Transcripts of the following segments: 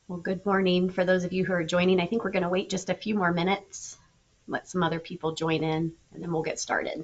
Well, good morning for those of you who are joining. I think we're going to wait just a few more minutes, let some other people join in, and then we'll get started.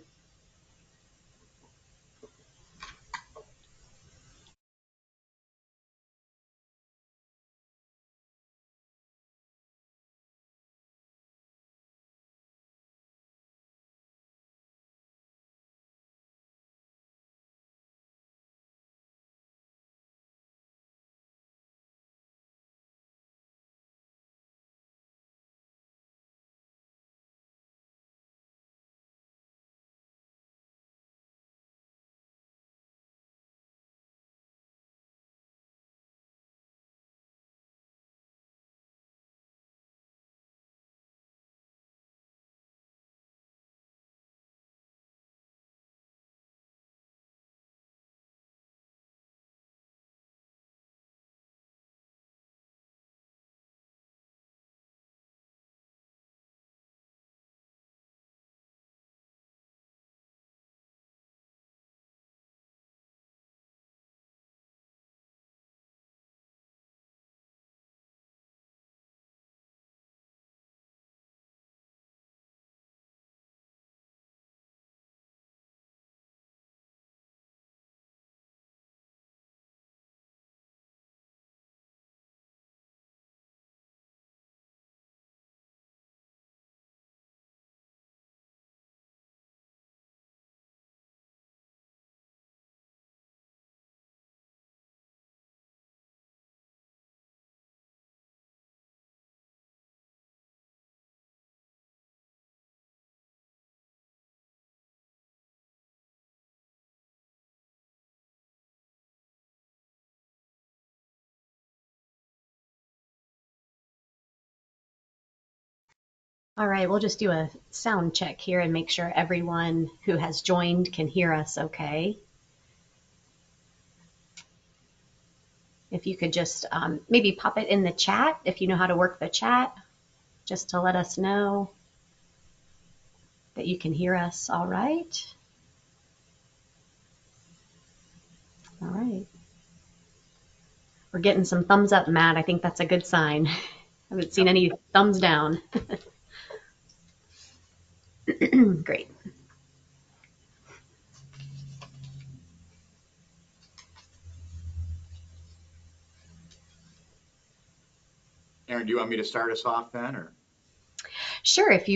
All right, we'll just do a sound check here and make sure everyone who has joined can hear us okay. If you could just maybe pop it in the chat if you know how to work the chat, just to let us know that you can hear us all right. All right. We're getting some thumbs up, Matt. I think that's a good sign. I haven't seen any thumbs down. Great. Aaron, do you want me to start us off then, or? Sure, it's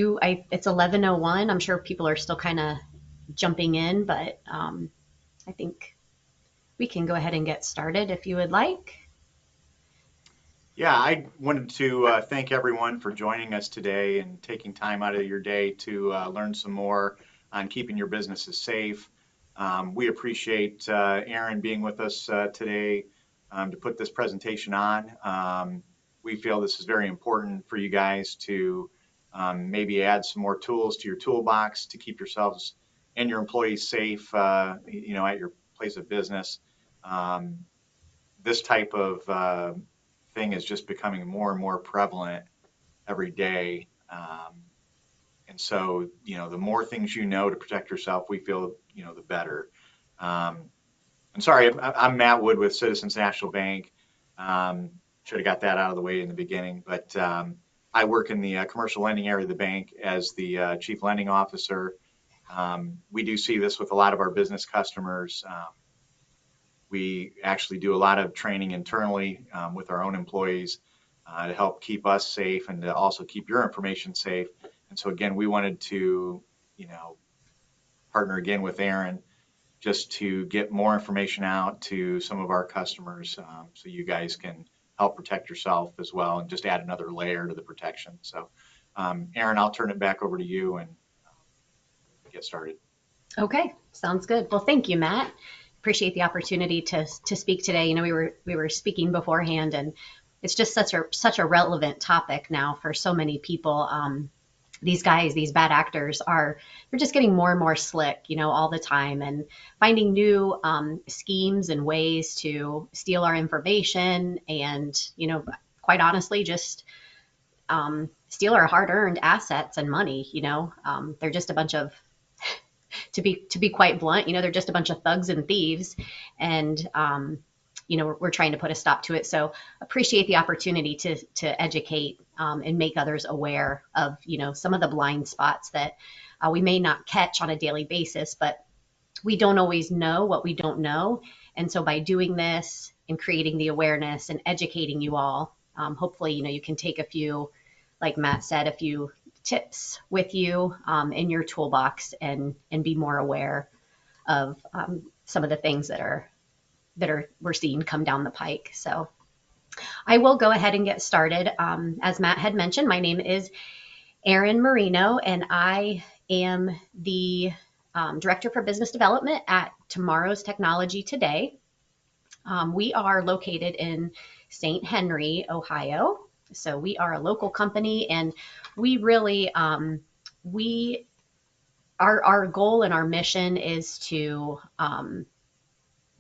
11:01. I'm sure people are still kind of jumping in, but I think we can go ahead and get started if you would like. Yeah, I wanted to thank everyone for joining us today and taking time out of your day to learn some more on keeping your businesses safe. We appreciate Aaron being with us today to put this presentation on. We feel this is very important for you guys to maybe add some more tools to your toolbox to keep yourselves and your employees safe, at your place of business. Um, this type of thing is just becoming more and more prevalent every day. And so, the more things you know to protect yourself, we feel, the better. Um, I'm sorry, I'm Matt Wood with Citizens National Bank. Should have got that out of the way in the beginning, but I work in the commercial lending area of the bank as the chief lending officer. We do see this with a lot of our business customers. We actually do a lot of training internally with our own employees to help keep us safe and to also keep your information safe. And so again, we wanted to, partner again with Aaron just to get more information out to some of our customers so you guys can help protect yourself as well and just add another layer to the protection. So Aaron, I'll turn it back over to you and get started. Okay, sounds good. Well, thank you, Matt. Appreciate the opportunity to speak today. We were speaking beforehand, and it's just such a relevant topic now for so many people. These guys, these bad actors they're just getting more and more slick, all the time, and finding new schemes and ways to steal our information, and quite honestly, just steal our hard-earned assets and money. They're just a bunch of to be quite blunt, they're just a bunch of thugs and thieves, and we're trying to put a stop to it. So appreciate the opportunity to educate and make others aware of, some of the blind spots that we may not catch on a daily basis, but we don't always know what we don't know. And so by doing this and creating the awareness and educating you all, hopefully, you can take a few, like Matt said, a few tips with you in your toolbox and be more aware of some of the things that we're seeing come down the pike. So I will go ahead and get started. As Matt had mentioned, my name is Erin Marino, and I am the Director for Business Development at Tomorrow's Technology Today. We are located in St. Henry, Ohio. So we are a local company, and we really, our goal and our mission is to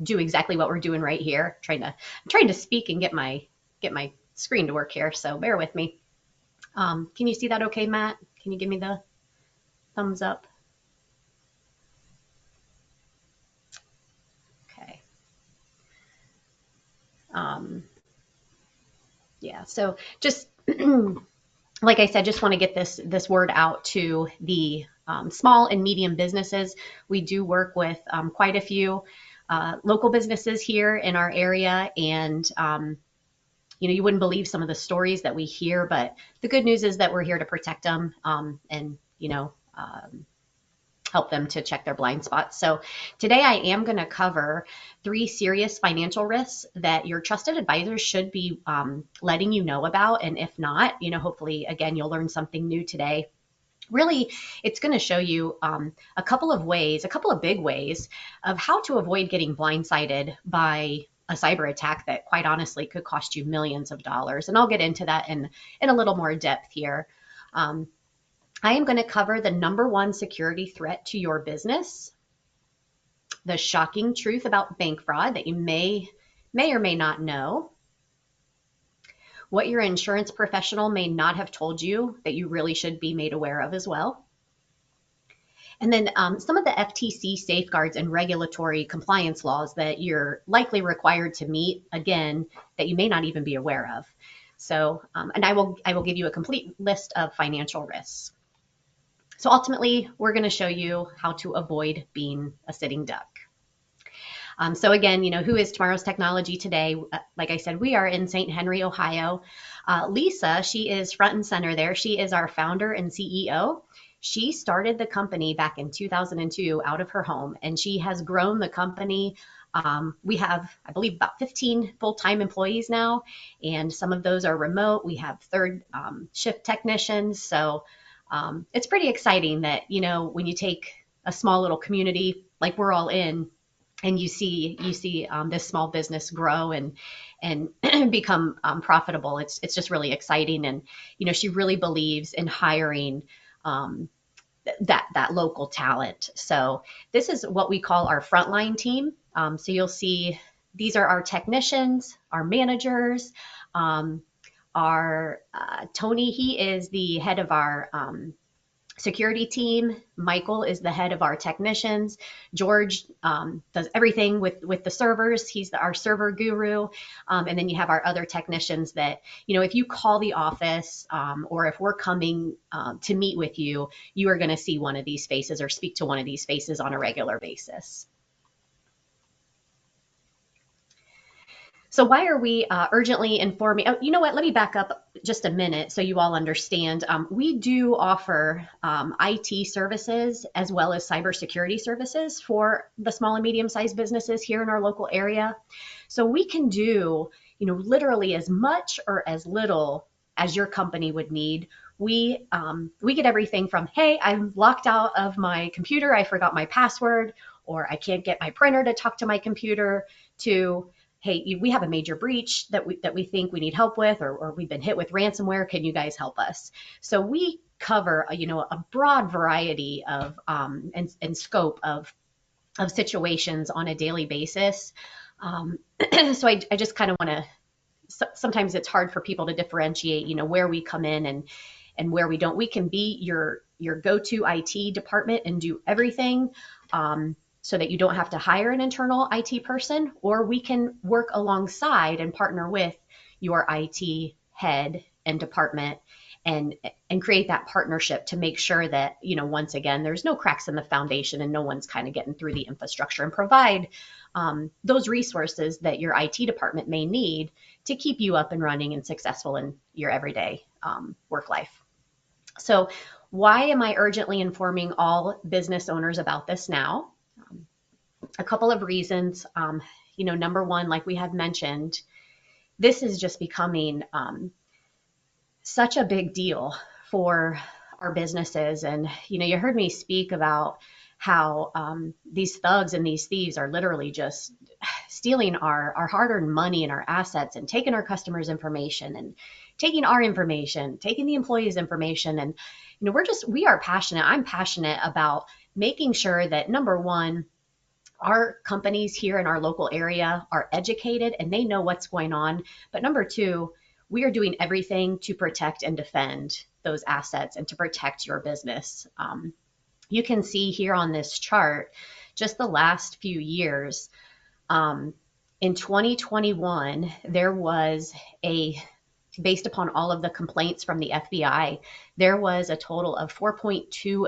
do exactly what we're doing right here. I'm trying to speak and get my screen to work here, so bear with me. Can you see that okay, Matt? Can you give me the thumbs up? Okay. Yeah, so just like I said, just want to get this word out to the small and medium businesses. We do work with quite a few local businesses here in our area, and you wouldn't believe some of the stories that we hear, but the good news is that we're here to protect them and help them to check their blind spots. So today I am going to cover 3 serious financial risks that your trusted advisors should be letting you know about. And if not, hopefully, again, you'll learn something new today. Really, it's going to show you a couple of big ways of how to avoid getting blindsided by a cyber attack that quite honestly could cost you millions of dollars. And I'll get into that in a little more depth here. I am going to cover the number 1 security threat to your business, the shocking truth about bank fraud that you may or may not know, what your insurance professional may not have told you that you really should be made aware of as well, and then some of the FTC safeguards and regulatory compliance laws that you're likely required to meet, again, that you may not even be aware of. So, and I will give you a complete list of financial risks. So ultimately, we're going to show you how to avoid being a sitting duck. So again, who is Tomorrow's Technology Today? Like I said, we are in St. Henry, Ohio. Lisa, she is front and center there. She is our founder and CEO. She started the company back in 2002 out of her home, and she has grown the company. We have, I believe, about 15 full-time employees now, and some of those are remote. We have third shift technicians. So it's pretty exciting that, when you take a small little community like we're all in, and you see this small business grow and become profitable. It's just really exciting. And, she really believes in hiring that local talent. So this is what we call our frontline team. So you'll see these are our technicians, our managers, our Tony, he is the head of our security team. Michael is the head of our technicians. George does everything with the servers. He's our server guru. And then you have our other technicians that, if you call the office or if we're coming to meet with you, you are going to see one of these faces or speak to one of these faces on a regular basis. So why are we urgently informing? Oh, you know what? Let me back up just a minute so you all understand. We do offer IT services as well as cybersecurity services for the small and medium-sized businesses here in our local area. So we can do, literally as much or as little as your company would need. We get everything from, hey, I'm locked out of my computer, I forgot my password, or I can't get my printer to talk to my computer, to, hey, we have a major breach that we think we need help with, or we've been hit with ransomware. Can you guys help us? So we cover a broad variety of and scope of situations on a daily basis. So I just kind of want to. Sometimes it's hard for people to differentiate, where we come in and where we don't. We can be your go-to IT department and do everything. so that you don't have to hire an internal IT person, or we can work alongside and partner with your IT head and department and create that partnership to make sure that, once again, there's no cracks in the foundation and no one's kind of getting through the infrastructure, and provide those resources that your IT department may need to keep you up and running and successful in your everyday work life. So why am I urgently informing all business owners about this now? A couple of reasons. Number one, like we had mentioned, this is just becoming such a big deal for our businesses. And, you heard me speak about how these thugs and these thieves are literally just stealing our hard-earned money and our assets, and taking our customers' information, and taking our information, taking the employees' information. And, we are passionate. I'm passionate about making sure that, number one, our companies here in our local area are educated and they know what's going on. But number two, we are doing everything to protect and defend those assets and to protect your business. You can see here on this chart, just the last few years. In 2021, there was based upon all of the complaints from the FBI, there was a total of $4.2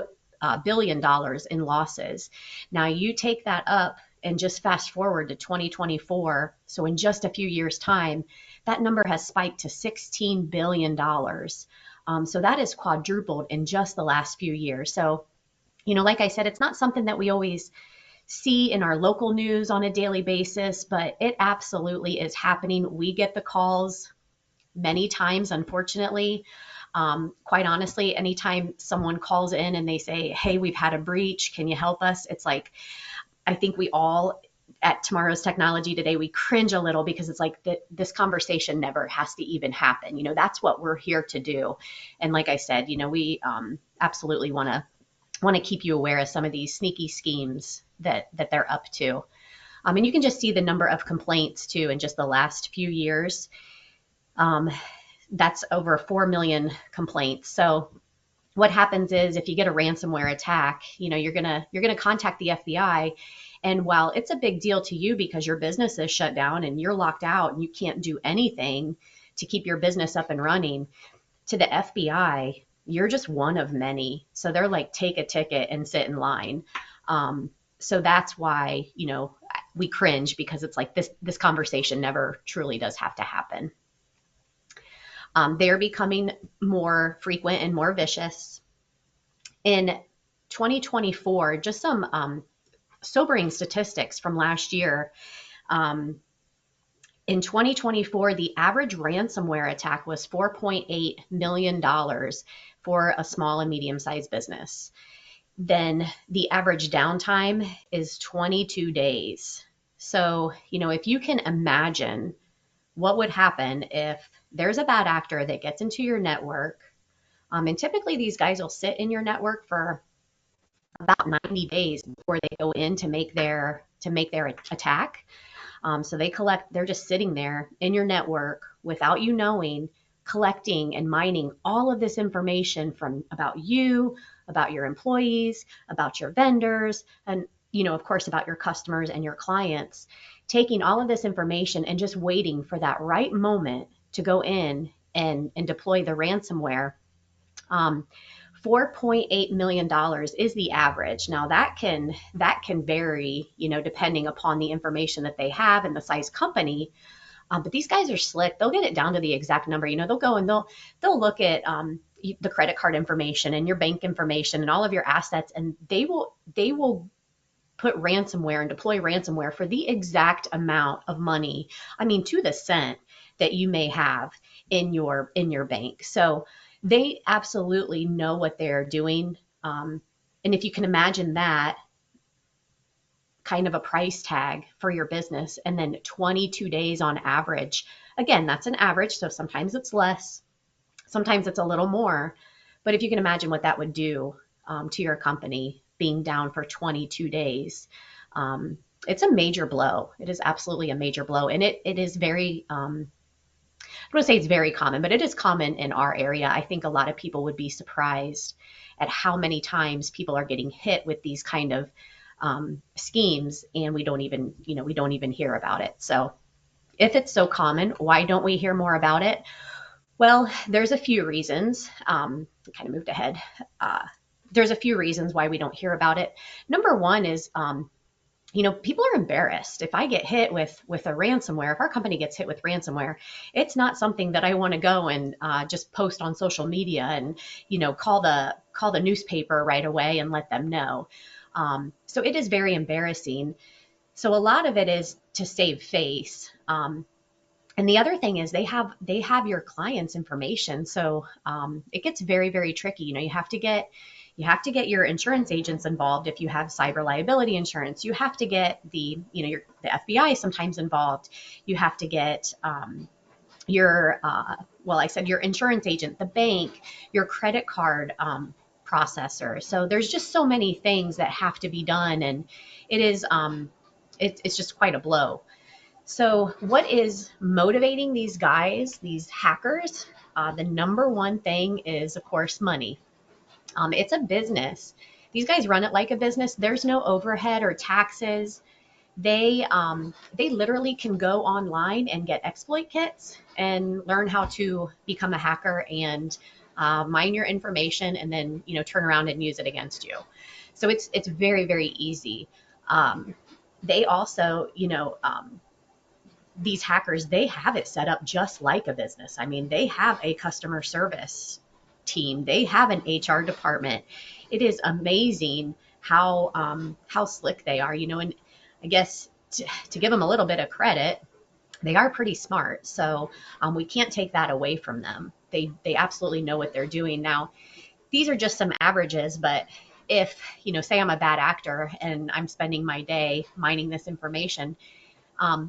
billion in losses. Now you take that up and just fast forward to 2024. So in just a few years' time, that number has spiked to $16 billion. So that is quadrupled in just the last few years. So, like I said, it's not something that we always see in our local news on a daily basis, but it absolutely is happening. We get the calls many times, unfortunately. Quite honestly, anytime someone calls in and they say, hey, we've had a breach, can you help us? It's like, I think we all at Tomorrow's Technology Today, we cringe a little, because it's like this conversation never has to even happen. That's what we're here to do. And like I said, we absolutely want to keep you aware of some of these sneaky schemes that they're up to. And you can just see the number of complaints too in just the last few years. That's over 4 million complaints. So what happens is, if you get a ransomware attack, you're gonna contact the FBI. And while it's a big deal to you because your business is shut down and you're locked out and you can't do anything to keep your business up and running, to the FBI, you're just one of many. So they're like, take a ticket and sit in line. So that's why, we cringe, because it's like this conversation never truly does have to happen. They're becoming more frequent and more vicious. In 2024, just some sobering statistics from last year. In 2024, the average ransomware attack was $4.8 million for a small and medium-sized business. Then the average downtime is 22 days. So, if you can imagine what would happen if there's a bad actor that gets into your network, and typically these guys will sit in your network for about 90 days before they go in to make their attack. So they're just sitting there in your network without you knowing, collecting and mining all of this information about you, about your employees, about your vendors, and of course, about your customers and your clients, taking all of this information and just waiting for that right moment to go in and deploy the ransomware. $4.8 million is the average. Now that can vary, depending upon the information that they have and the size company. But these guys are slick. They'll get it down to the exact number. They'll go and they'll look at the credit card information and your bank information and all of your assets, and they will put ransomware and deploy ransomware for the exact amount of money, to the cent, that you may have in your bank. So they absolutely know what they're doing. And if you can imagine that kind of a price tag for your business, and then 22 days on average, again, that's an average. So sometimes it's less, sometimes it's a little more, but if you can imagine what that would do to your company being down for 22 days, it's a major blow. It is absolutely a major blow. And it is very, I don't want to say it's very common, but it is common in our area. I think a lot of people would be surprised at how many times people are getting hit with these kind of schemes, and we don't even hear about it. So if it's so common, why don't we hear more about it? Well, there's a few reasons. Kind of moved ahead. Uh, there's a few reasons why we don't hear about it. Number one is, people are embarrassed. If I get hit with a ransomware, if our company gets hit with ransomware, it's not something that I want to go and just post on social media and call the newspaper right away and let them know. So it is very embarrassing. So a lot of it is to save face. And the other thing is they have your client's information, so it gets very, very tricky. You have to get your insurance agents involved if you have cyber liability insurance. You have to get the FBI sometimes involved. You have to get I said your insurance agent, the bank, your credit card processor. So there's just so many things that have to be done, and it is it's just quite a blow. So, what is motivating these guys, these hackers? The number one thing is, of course, money. It's a business. These guys run it like a business. There's no overhead or taxes. They literally can go online and get exploit kits and learn how to become a hacker and mine your information, and then turn around and use it against you. So it's very, very easy. They also, these hackers, they have it set up just like a business. I mean, they have a customer service team, they have an HR department. It is amazing how slick they are, and I guess to give them a little bit of credit, they are pretty smart. So we can't take that away from them. They absolutely know what they're doing. Now, these are just some averages, but if say I'm a bad actor and I'm spending my day mining this information,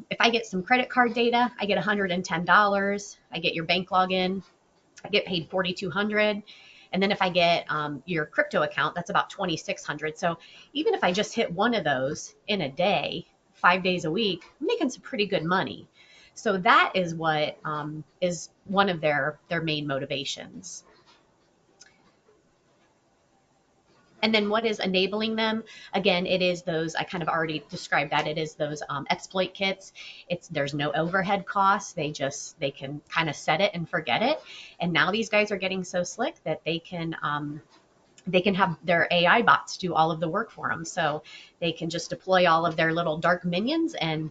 if I get some credit card data, I get $110. I get your bank login, I get paid 4,200. And then if I get your crypto account, that's about 2,600. So even if I just hit one of those in a day, 5 days a week, I'm making some pretty good money. So that is what is one of their main motivations. And then what is enabling them? Again, it is those, I kind of already described that. It is those exploit kits. There's no overhead costs. They can kind of set it and forget it. And now these guys are getting so slick that they can have their AI bots do all of the work for them. So they can just deploy all of their little dark minions and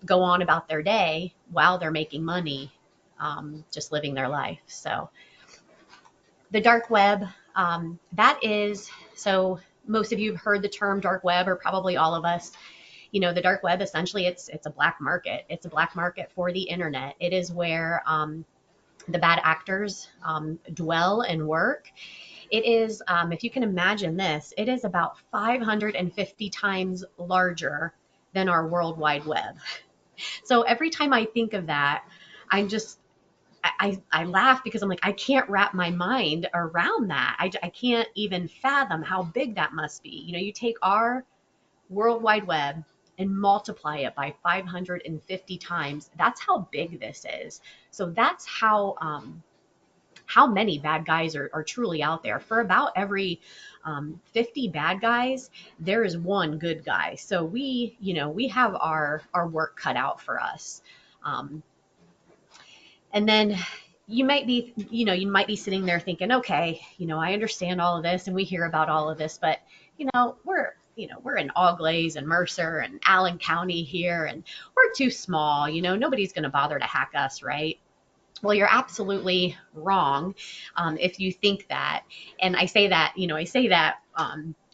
go on about their day while they're making money, just living their life. So the dark web, that is, so most of you have heard the term dark web, or probably all of us. The dark web, essentially, it's a black market. It's a black market for the internet. It is where the bad actors dwell and work. It is, if you can imagine this, it is about 550 times larger than our World Wide Web. So every time I think of that, I'm just I laugh because I'm like, I can't wrap my mind around that. I can't even fathom how big that must be. You take our World Wide Web and multiply it by 550 times. That's how big this is. So that's how many bad guys are truly out there. For about every 50 bad guys, there is one good guy. So we have our work cut out for us. Um, and then you might be sitting there thinking, okay, I understand all of this and we hear about all of this, but we're in Auglaize and Mercer and Allen County here, and we're too small. Nobody's going to bother to hack us, right? Well, you're absolutely wrong if you think that. And I say that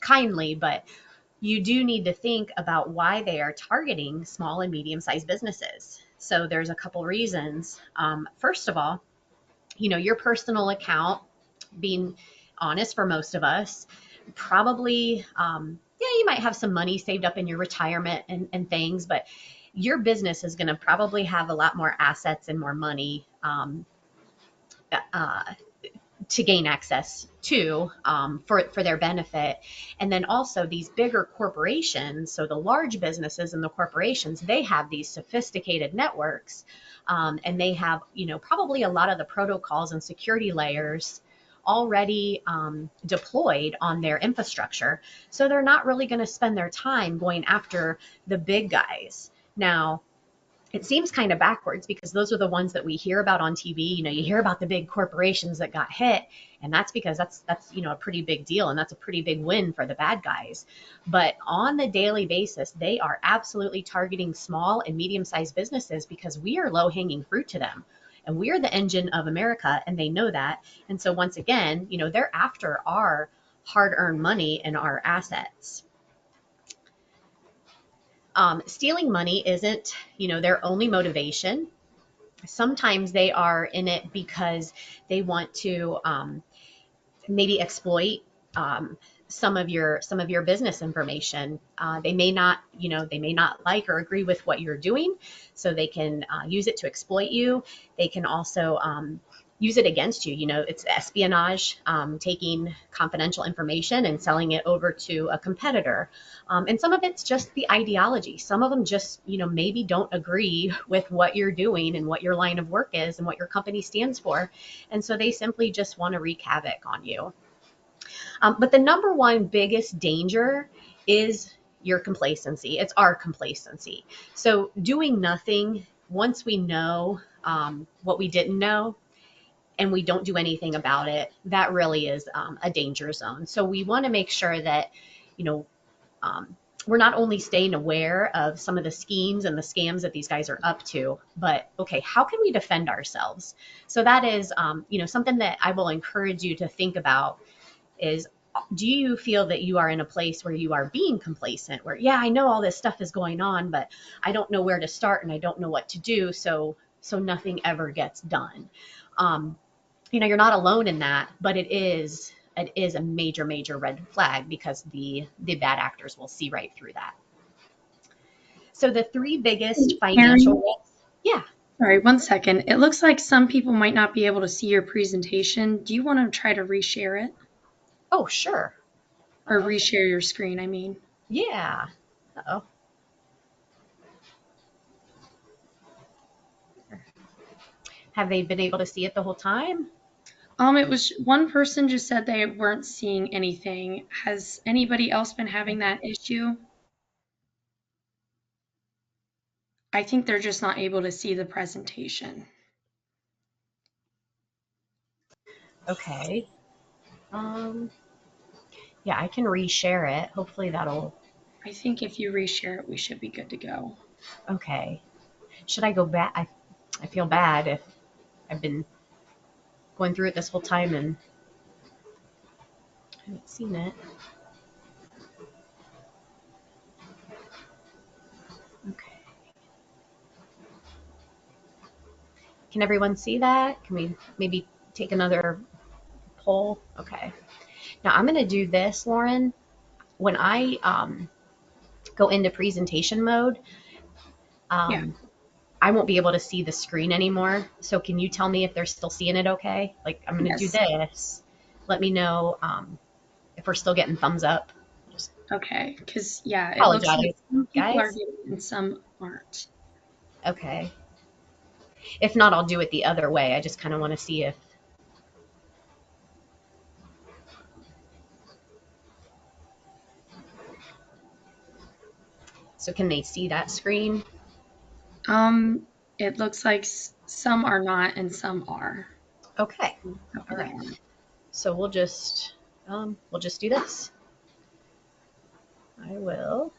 kindly, but you do need to think about why they are targeting small and medium-sized businesses. So there's a couple reasons. First of all, your personal account, being honest for most of us, probably, yeah, you might have some money saved up in your retirement and things, but your business is going to probably have a lot more assets and more money uh, to gain access to for their benefit. And then also these bigger corporations, so the large businesses and the corporations, they have these sophisticated networks, and they have probably a lot of the protocols and security layers already deployed on their infrastructure. So they're not really going to spend their time going after the big guys. Now, it seems kind of backwards because those are the ones that we hear about on TV. You know, you hear about the big corporations that got hit, and that's because that's a pretty big deal, and that's a pretty big win for the bad guys. But on the daily basis, they are absolutely targeting small and medium-sized businesses because we are low-hanging fruit to them. And we are the engine of America, and they know that. And so once again, they're after our hard-earned money and our assets. Stealing money isn't, their only motivation. Sometimes they are in it because they want to maybe exploit um, some of your business information. They may not like or agree with what you're doing, so they can use it to exploit you. They can also use it against you. It's espionage, taking confidential information and selling it over to a competitor. And some of it's just the ideology. Some of them just, maybe don't agree with what you're doing and what your line of work is and what your company stands for. And so they simply just want to wreak havoc on you. But the number one biggest danger is your complacency. It's our complacency. So doing nothing once we know what we didn't know and we don't do anything about it, that really is a danger zone. So we want to make sure that, you know, we're not only staying aware of some of the schemes and the scams that these guys are up to, but okay, how can we defend ourselves? So that is, something that I will encourage you to think about is, do you feel that you are in a place where you are being complacent, where, yeah, I know all this stuff is going on, but I don't know where to start and I don't know what to do. So nothing ever gets done. You're not alone in that, but it is a major, major red flag because the bad actors will see right through that. So the three biggest Mary, financial risks. Yeah. sorry, one second. It looks like some people might not be able to see your presentation. Do you want to try to reshare it? Oh, sure. Or Uh-oh. reshare your screen, I mean. Yeah. Uh-oh. Have they been able to see it the whole time? It was one person just said they weren't seeing anything. Has anybody else been having that issue? I think they're just not able to see the presentation. Okay. Um, yeah, I can reshare it. Hopefully that'll. I think if you reshare it, we should be good to go. Okay. Should I go back? I feel bad if I've been going through it this whole time and I haven't seen it. Okay. Can everyone see that? Can we maybe take another poll? Okay. Now I'm going to do this, Lauren. When I go into presentation mode, Yeah. um, I won't be able to see the screen anymore. So can you tell me if they're still seeing it okay? Like, I'm going to do Yes. this. Let me know if we're still getting thumbs up. Just Okay. Because, yeah, it looks like apologize, some people are guys. getting it and some aren't. Okay. If not, I'll do it the other way. I just kind of want to see if. So can they see that screen? It looks like some are not and some are. Okay. Copy All that right. one. So we'll just do this. I will.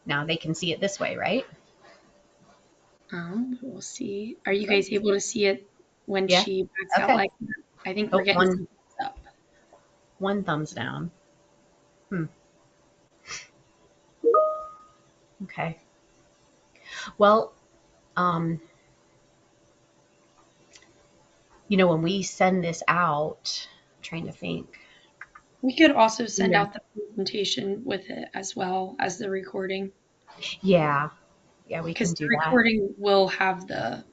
Now they can see it this way, right? We'll see. Are you guys able to see it when Yeah. she backs out Okay. like that? I think we're Oh, getting one some thumbs up. one thumbs down. Hmm. Okay. Well, um, when we send this out, I'm trying to think. We could also send Yeah. out the presentation with it as well as the recording, Yeah. Yeah, we can because do the that. recording will have the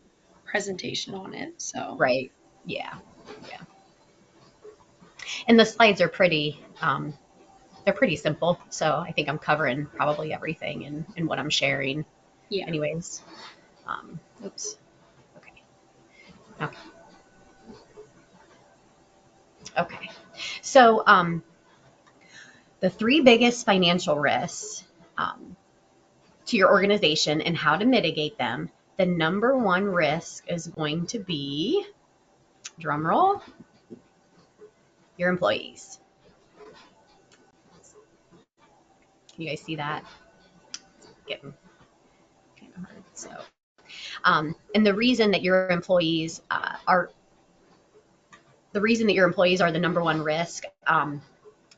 presentation on it. So, Right. Yeah. Yeah. And the slides are they're pretty simple. So I think I'm covering probably everything in what I'm sharing yeah. anyways. Oops. Okay. Okay. Okay. So the three biggest financial risks um, to your organization and how to mitigate them. The number one risk is going to be, drum roll, your employees. Can you guys see that? Getting kind of hard. So, and the reason that your employees are the number one risk.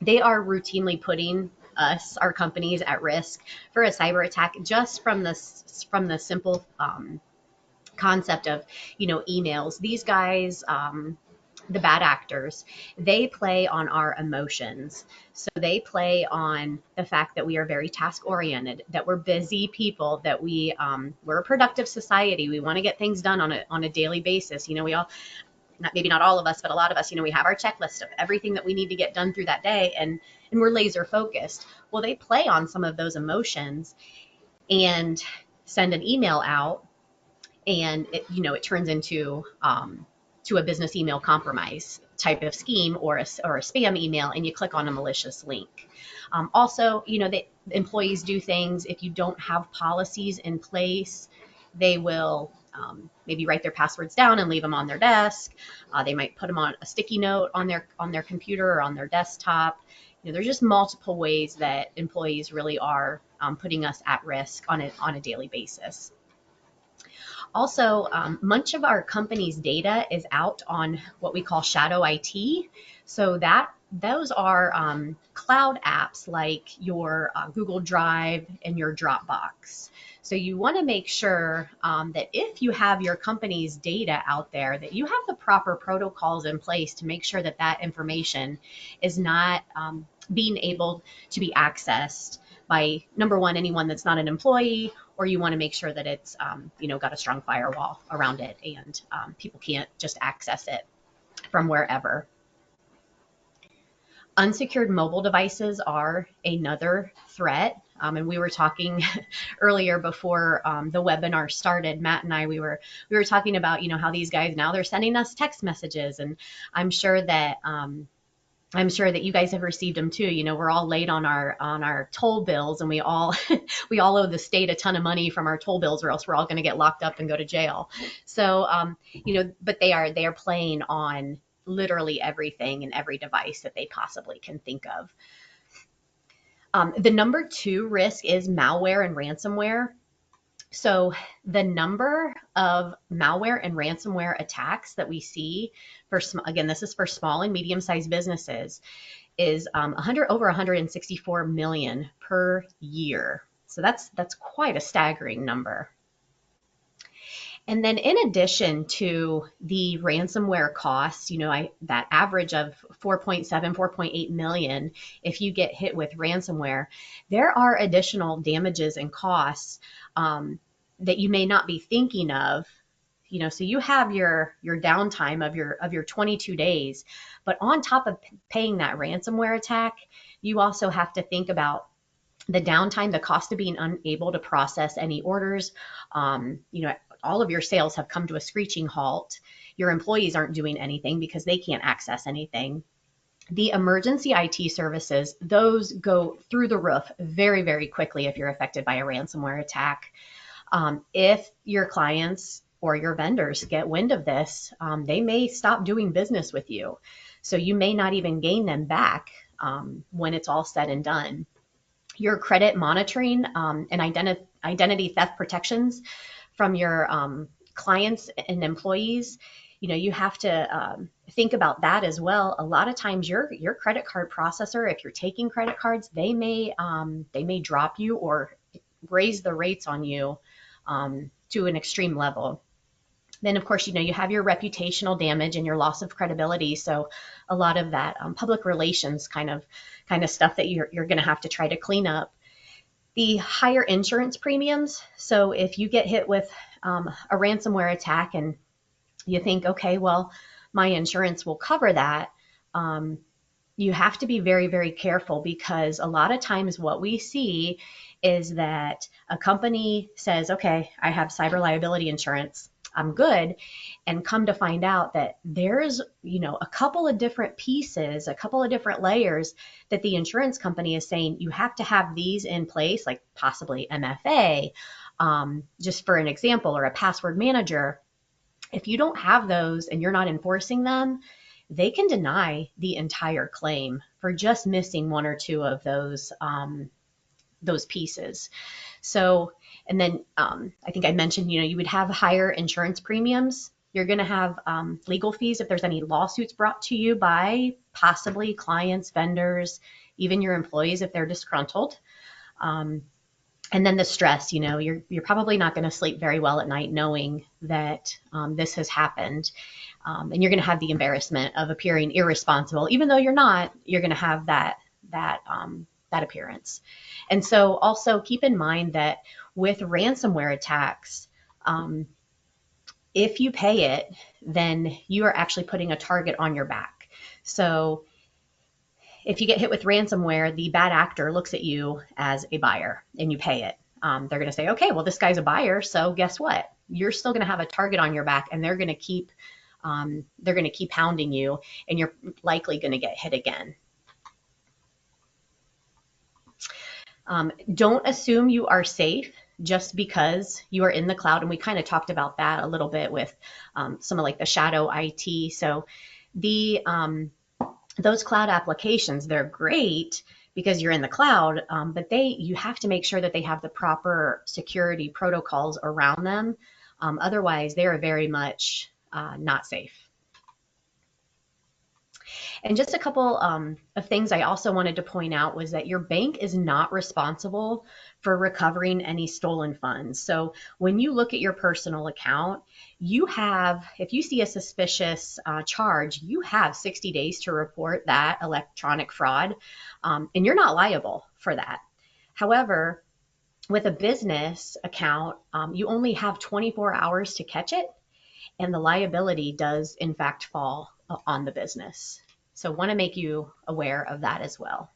They are routinely putting us, our companies, at risk for a cyber attack just from the simple concept of emails. These guys, the bad actors, they play on our emotions. So they play on the fact that we are very task oriented, that we're busy people, that we're a productive society. We want to get things done on a daily basis. We all, not, maybe not all of us, but a lot of us, we have our checklist of everything that we need to get done through that day, and we're laser focused. Well, they play on some of those emotions and send an email out, and it turns into to a business email compromise type of scheme, or a spam email, and you click on a malicious link. Also, the employees do things. If you don't have policies in place, they will maybe write their passwords down and leave them on their desk. They might put them on a sticky note on their computer or on their desktop. There's just multiple ways that employees really are putting us at risk on a daily basis. Also, much of our company's data is out on what we call shadow IT. So those are cloud apps like your Google Drive and your Dropbox. So you want to make sure that if you have your company's data out there, that you have the proper protocols in place to make sure that that information is not being able to be accessed by, number one, anyone that's not an employee, or you want to make sure that it's got a strong firewall around it, and people can't just access it from wherever. Unsecured mobile devices are another threat. And we were talking earlier before the webinar started. Matt and I, we were talking about how these guys now, they're sending us text messages, and I'm sure that you guys have received them too. We're all late on our toll bills, and we all we all owe the state a ton of money from our toll bills, or else we're all going to get locked up and go to jail. So but they are playing on literally everything and every device that they possibly can think of. The number two risk is malware and ransomware. So the number of malware and ransomware attacks that we see, again, this is for small and medium-sized businesses, is over 164 million per year. So that's quite a staggering number. And then in addition to the ransomware costs, that average of 4.8 million, if you get hit with ransomware, there are additional damages and costs that you may not be thinking of. So you have your downtime of your 22 days, but on top of paying that ransomware attack, you also have to think about the downtime, the cost of being unable to process any orders. All of your sales have come to a screeching halt. Your employees aren't doing anything because they can't access anything. The emergency IT services, those go through the roof very, very quickly if you're affected by a ransomware attack. If your clients or your vendors get wind of this, they may stop doing business with you. So you may not even gain them back when it's all said and done. Your credit monitoring and identity theft protections from your clients and employees, you have to think about that as well. A lot of times your credit card processor, if you're taking credit cards, they may drop you or raise the rates on you to an extreme level. Then, of course, you have your reputational damage and your loss of credibility. So a lot of that public relations kind of stuff that you're going to have to try to clean up. The higher insurance premiums. So if you get hit with a ransomware attack and you think, okay, well, my insurance will cover that, you have to be very, very careful, because a lot of times what we see is that a company says, okay, I have cyber liability insurance. good, and come to find out that there's, a couple of different pieces, a couple of different layers that the insurance company is saying you have to have these in place, like possibly MFA, just for an example, or a password manager. If you don't have those and you're not enforcing them, they can deny the entire claim for just missing one or two of those pieces. So, and then I think I mentioned, you would have higher insurance premiums. You're going to have legal fees if there's any lawsuits brought to you by possibly clients, vendors, even your employees if they're disgruntled. And then the stress, you're probably not going to sleep very well at night knowing that this has happened. And you're going to have the embarrassment of appearing irresponsible, even though you're not. You're going to have that appearance. And so also keep in mind that with ransomware attacks, if you pay it, then you are actually putting a target on your back. So if you get hit with ransomware, the bad actor looks at you as a buyer and you pay it. They're going to say, okay, well, this guy's a buyer, so guess what? You're still going to have a target on your back, and they're going to keep hounding you, and you're likely going to get hit again. Don't assume you are safe just because you are in the cloud. And we kind of talked about that a little bit with some of like the shadow IT. So those cloud applications, they're great because you're in the cloud, but you have to make sure that they have the proper security protocols around them. Otherwise, they are very much not safe. And just a couple of things I also wanted to point out was that your bank is not responsible for recovering any stolen funds. So when you look at your personal account, if you see a suspicious charge, you have 60 days to report that electronic fraud, and you're not liable for that. However, with a business account, you only have 24 hours to catch it, and the liability does in fact fall on the business. So want to make you aware of that as well.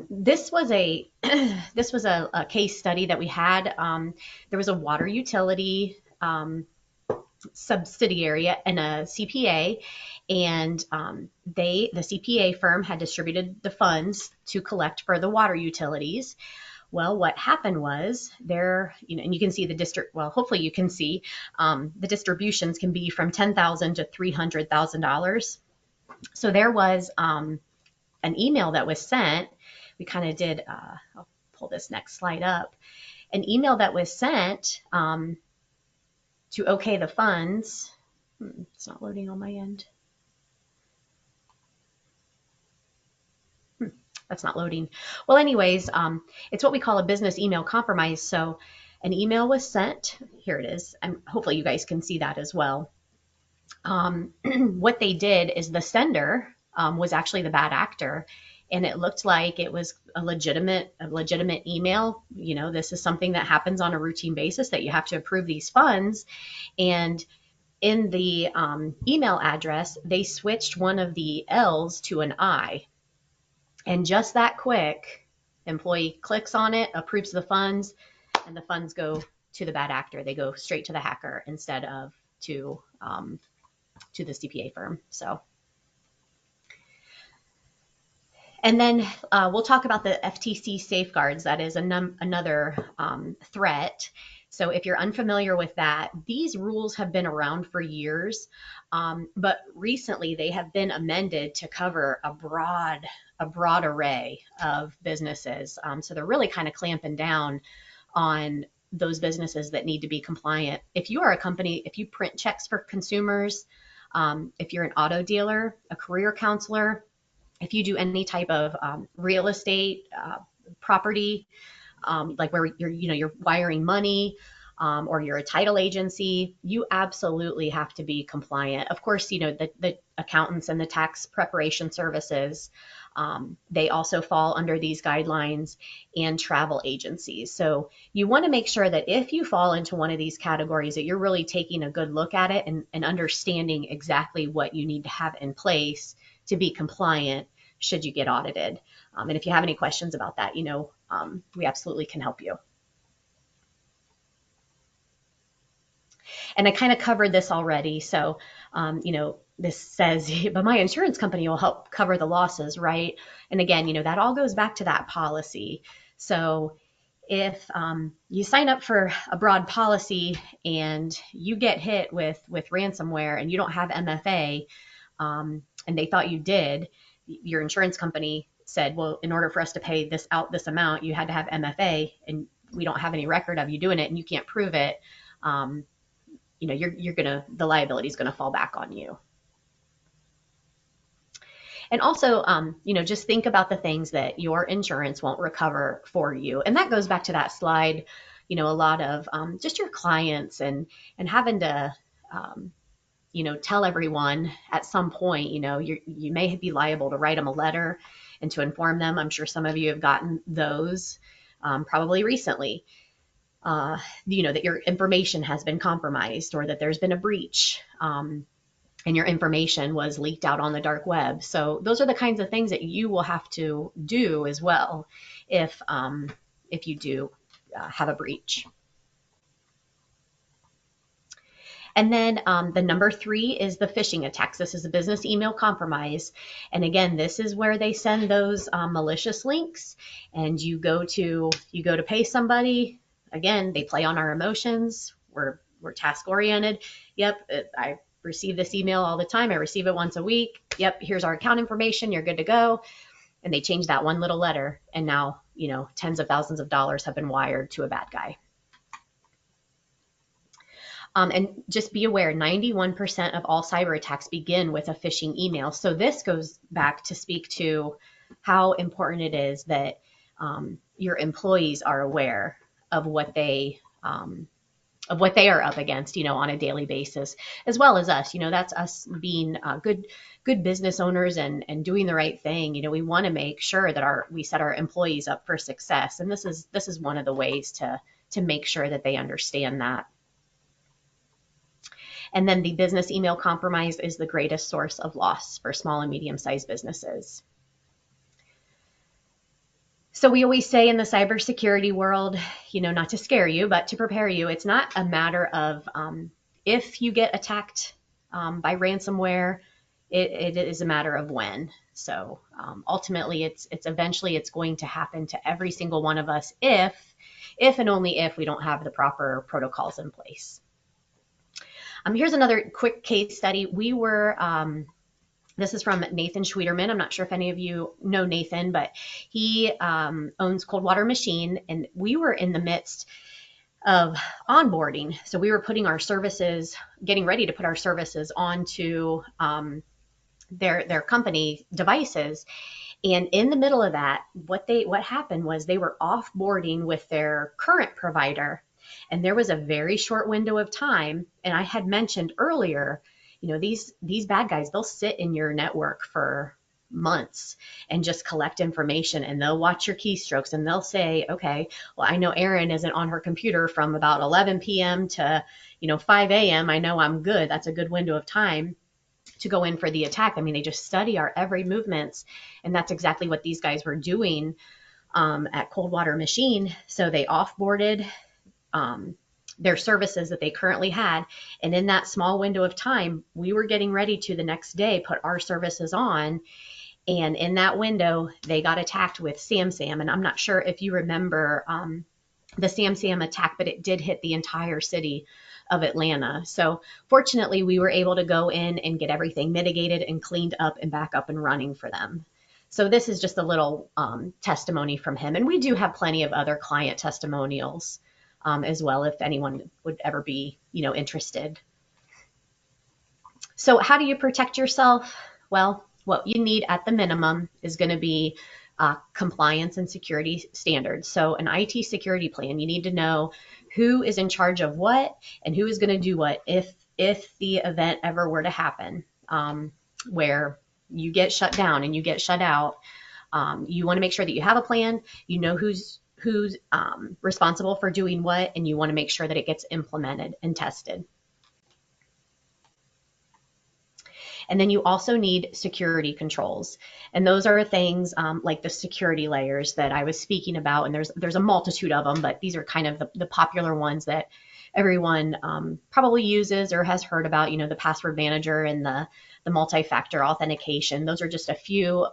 This was a case study that we had. There was a water utility subsidiary and a CPA, and the CPA firm had distributed the funds to collect for the water utilities. Well, what happened was and you can see the district. Well, hopefully you can see the distributions can be from $10,000 to $300,000. So there was an email that was sent. We kind of did. I'll pull this next slide up. An email that was sent to okay the funds. It's not loading on my end. That's not loading. Well, anyways, it's what we call a business email compromise. So an email was sent. Here it is. And hopefully you guys can see that as well. What they did is the sender was actually the bad actor, and it looked like it was a legitimate email. This is something that happens on a routine basis, that you have to approve these funds. And in the email address, they switched one of the L's to an I. And just that quick, employee clicks on it, approves the funds, and the funds go to the bad actor. They go straight to the hacker instead of to the CPA firm. So, and then we'll talk about the FTC safeguards. That is another threat. So if you're unfamiliar with that, these rules have been around for years, but recently they have been amended to cover a broad array of businesses. So they're really kind of clamping down on those businesses that need to be compliant. If you are a company, if you print checks for consumers, if you're an auto dealer, a career counselor, if you do any type of real estate, property, like where you're wiring money, or you're a title agency, you absolutely have to be compliant. Of course, the accountants and the tax preparation services, they also fall under these guidelines, and travel agencies. So you want to make sure that if you fall into one of these categories, that you're really taking a good look at it and understanding exactly what you need to have in place to be compliant should you get audited. And if you have any questions about that, we absolutely can help you. And I kind of covered this already. So, this says, but my insurance company will help cover the losses, right? And again, that all goes back to that policy. So if you sign up for a broad policy and you get hit with ransomware and you don't have MFA, and they thought you did, your insurance company said, well, in order for us to pay this amount, you had to have MFA, and we don't have any record of you doing it, and you can't prove it. Um, the liability is gonna fall back on you. And also, just think about the things that your insurance won't recover for you. And that goes back to that slide, a lot of just your clients and having to, tell everyone at some point, you may be liable to write them a letter and to inform them. I'm sure some of you have gotten those probably recently. That your information has been compromised or that there's been a breach. And your information was leaked out on the dark web. So those are the kinds of things that you will have to do as well if you do have a breach. And then the number 3 is the phishing attacks. This is a business email compromise. And again, this is where they send those malicious links, and you go to pay somebody. Again, they play on our emotions. We're task oriented. Yep, I receive this email all the time. I receive it once a week. Yep, here's our account information. You're good to go. And they change that one little letter, and now tens of thousands of dollars have been wired to a bad guy. And just be aware, 91% of all cyber attacks begin with a phishing email. So this goes back to speak to how important it is that your employees are aware of what they are up against, on a daily basis, as well as us. That's us being good business owners and doing the right thing. We want to make sure that we set our employees up for success, and this is one of the ways to make sure that they understand that. And then the business email compromise is the greatest source of loss for small and medium-sized businesses. So we always say in the cybersecurity world, not to scare you, but to prepare you, it's not a matter of if you get attacked by ransomware, it is a matter of when. So ultimately, it's eventually going to happen to every single one of us if and only if we don't have the proper protocols in place. Here's another quick case study. This is from Nathan Schwederman. I'm not sure if any of you know Nathan, but he owns Cold Water Machine, and we were in the midst of onboarding. So we were getting ready to put our services onto their company devices. And in the middle of that, what happened was they were offboarding with their current provider. And there was a very short window of time. And I had mentioned earlier, these bad guys, they'll sit in your network for months and just collect information, and they'll watch your keystrokes, and they'll say, okay, well, I know Erin isn't on her computer from about 11 p.m. to 5 a.m. I know I'm good. That's a good window of time to go in for the attack. I mean, they just study our every movements, and that's exactly what these guys were doing at Cold Water Machine. So they offboarded their services that they currently had. And in that small window of time, we were getting ready to the next day put our services on. And in that window, they got attacked with SamSam. And I'm not sure if you remember the SamSam attack, but it did hit the entire city of Atlanta. So fortunately, we were able to go in and get everything mitigated and cleaned up and back up and running for them. So this is just a little testimony from him. And we do have plenty of other client testimonials as well, if anyone would ever be, interested. So how do you protect yourself? Well, what you need at the minimum is going to be compliance and security standards. So an IT security plan, you need to know who is in charge of what and who is going to do what if the event ever were to happen, where you get shut down and you get shut out. You want to make sure that you have a plan, who's responsible for doing what, and you want to make sure that it gets implemented and tested. And then you also need security controls. And those are things like the security layers that I was speaking about. And there's a multitude of them, but these are kind of the popular ones that everyone probably uses or has heard about, the password manager and the multi-factor authentication. Those are just a few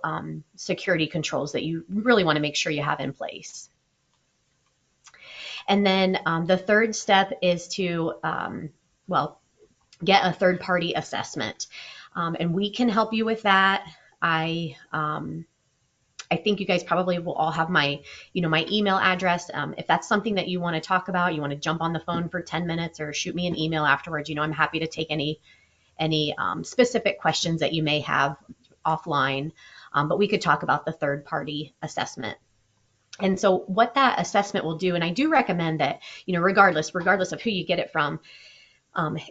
security controls that you really want to make sure you have in place. And then the third step is to, well, get a third-party assessment. And we can help you with that. I think you guys probably will all have my email address. If that's something that you want to talk about, you want to jump on the phone for 10 minutes or shoot me an email afterwards, I'm happy to take any specific questions that you may have offline. But we could talk about the third party assessment. And so what that assessment will do, and I do recommend that, regardless of who you get it from,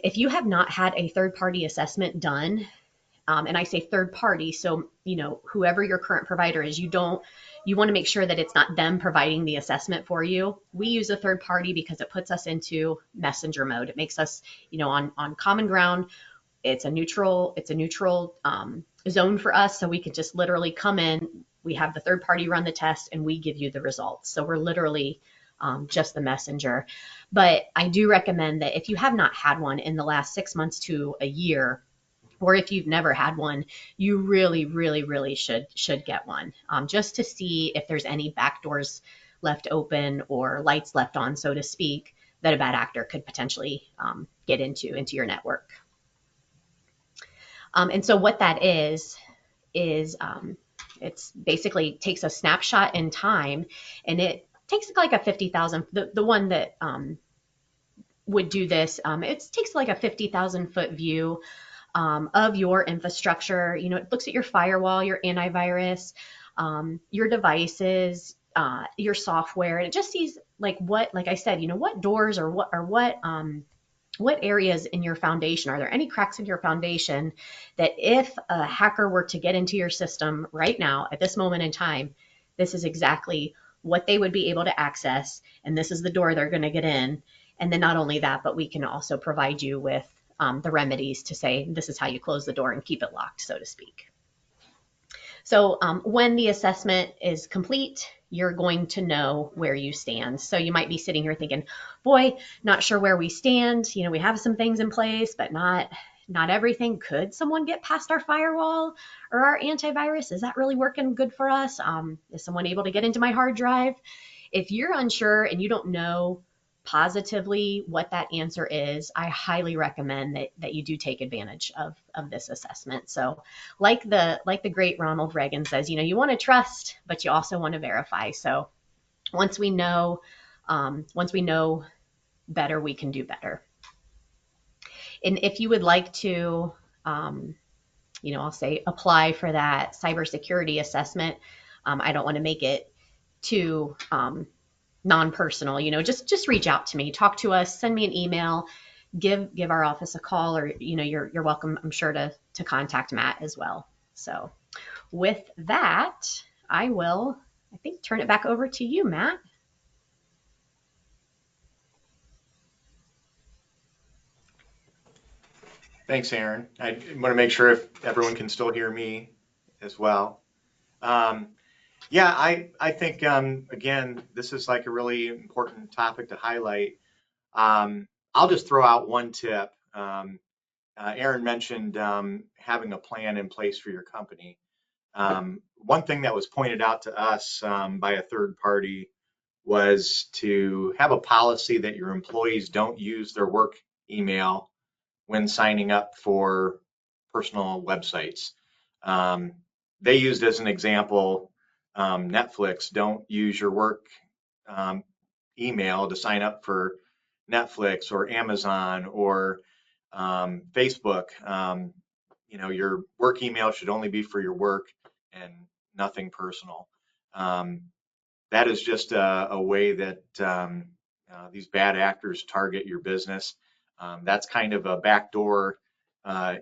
if you have not had a third party assessment done, and I say third party, so whoever your current provider is, you want to make sure that it's not them providing the assessment for you. We use a third party because it puts us into messenger mode. It makes us, on common ground. It's a neutral zone for us, so we can just literally come in. We have the third party run the test, and we give you the results. So we're literally just the messenger. But I do recommend that if you have not had one in the last 6 months to a year, or if you've never had one, you really, really, really should get one, just to see if there's any backdoors left open or lights left on, so to speak, that a bad actor could potentially get into your network. And so what that is it's basically takes a snapshot in time, and it takes like a 50,000. The one that would do this, it takes like a 50,000 foot view of your infrastructure. It looks at your firewall, your antivirus, your devices, your software, and it just sees like I said, what doors or what areas in your foundation, are there any cracks in your foundation that if a hacker were to get into your system right now at this moment in time, this is exactly what they would be able to access, and this is the door they're going to get in. And then not only that, but we can also provide you with the remedies to say this is how you close the door and keep it locked, so to speak. So when the assessment is complete, you're going to know where you stand. So you might be sitting here thinking, boy, not sure where we stand. We have some things in place, but not everything. Could someone get past our firewall or our antivirus? Is that really working good for us? Is someone able to get into my hard drive? If you're unsure and you don't know positively what that answer is, I highly recommend that you do take advantage of this assessment. So like the great Ronald Reagan says, you want to trust, but you also want to verify. So once we know better, we can do better. And if you would like to, I'll say apply for that cybersecurity assessment, I don't want to make it too non-personal, just reach out to me, talk to us, send me an email, give our office a call, or you're welcome, I'm sure, to contact Matt as well. So with that, I think turn it back over to you, Matt. Thanks, Aaron. I want to make sure if everyone can still hear me as well. Um, yeah, I think, again, this is like a really important topic to highlight. I'll just throw out one tip. Aaron mentioned having a plan in place for your company. One thing that was pointed out to us by a third party was to have a policy that your employees don't use their work email when signing up for personal websites. Um, they used as an example Netflix. Don't use your work um, email to sign up for Netflix or Amazon or Facebook. Your work email should only be for your work and nothing personal. Um, that is just a way that these bad actors target your business. That's kind of a backdoor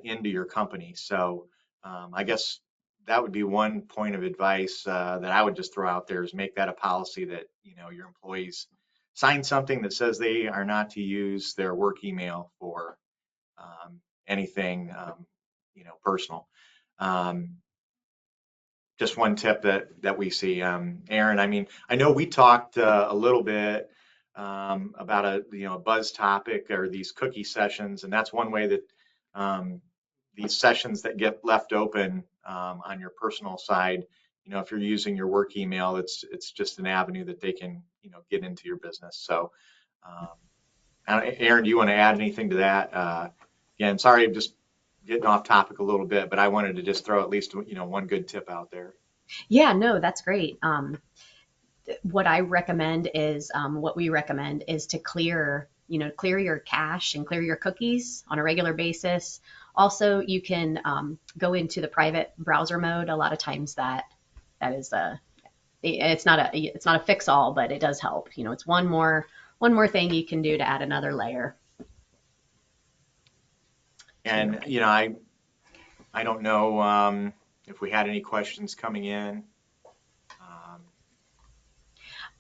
into your company. So I guess that would be one point of advice that I would just throw out there is make that a policy that your employees sign something that says they are not to use their work email for anything personal. Um, just one tip that we see. Aaron, I mean, I know we talked a little bit about a buzz topic or these cookie sessions, and that's one way that these sessions that get left open on your personal side, if you're using your work email, it's just an avenue that they can get into your business. So, Aaron, do you want to add anything to that? Again, sorry, I'm just getting off topic a little bit, but I wanted to just throw at least one good tip out there. Yeah, no, that's great. What I recommend is what we recommend is to clear your cache and clear your cookies on a regular basis. Also, you can go into the private browser mode. A lot of times that is it's not a fix all, but it does help. It's one more thing you can do to add another layer to your. And I don't know if we had any questions coming in.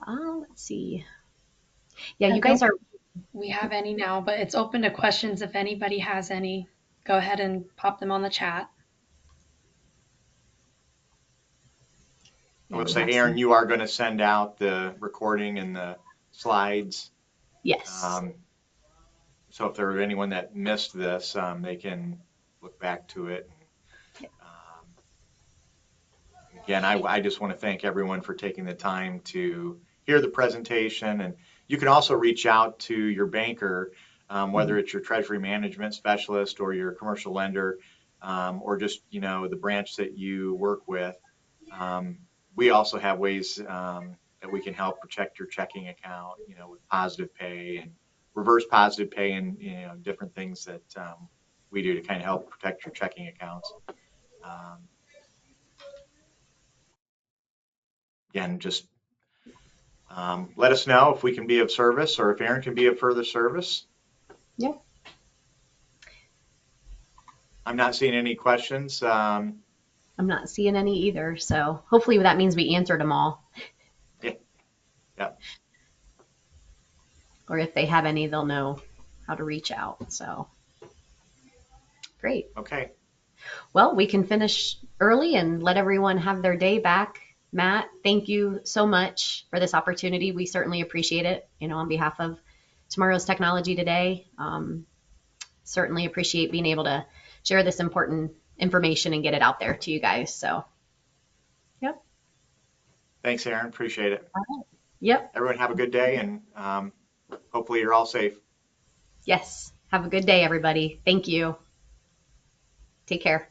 Let's see. Yeah, I you guys don't are. we have any now, but it's open to questions if anybody has any. Go ahead and pop them on the chat. I Yeah, will we say, have Aaron, some. you are going to send out the recording and the slides. Yes. So if there were anyone that missed this, they can look back to it. Again, I just want to thank everyone for taking the time to hear the presentation. And you can also reach out to your banker, whether Mhm. it's your treasury management specialist or your commercial lender, or just, the branch that you work with. Um, we also have ways that we can help protect your checking account, with positive pay and reverse positive pay and, different things that we do to kind of help protect your checking accounts. Um, Again, just let us know if we can be of service or if Aaron can be of further service. Yeah. I'm not seeing any questions. I'm not seeing any either. So hopefully that means we answered them all. Yeah, yeah, Or if they have any, they'll know how to reach out. So great. okay. Well, we can finish early and let everyone have their day back. Matt, thank you so much for this opportunity. We certainly appreciate it, on behalf of Tomorrow's Technology Today. Certainly appreciate being able to share this important information and get it out there to you guys. So, yep. Thanks, Aaron. Appreciate it. Yep. Everyone have a good day and hopefully you're all safe. Yes. Have a good day, everybody. Thank you. Take care.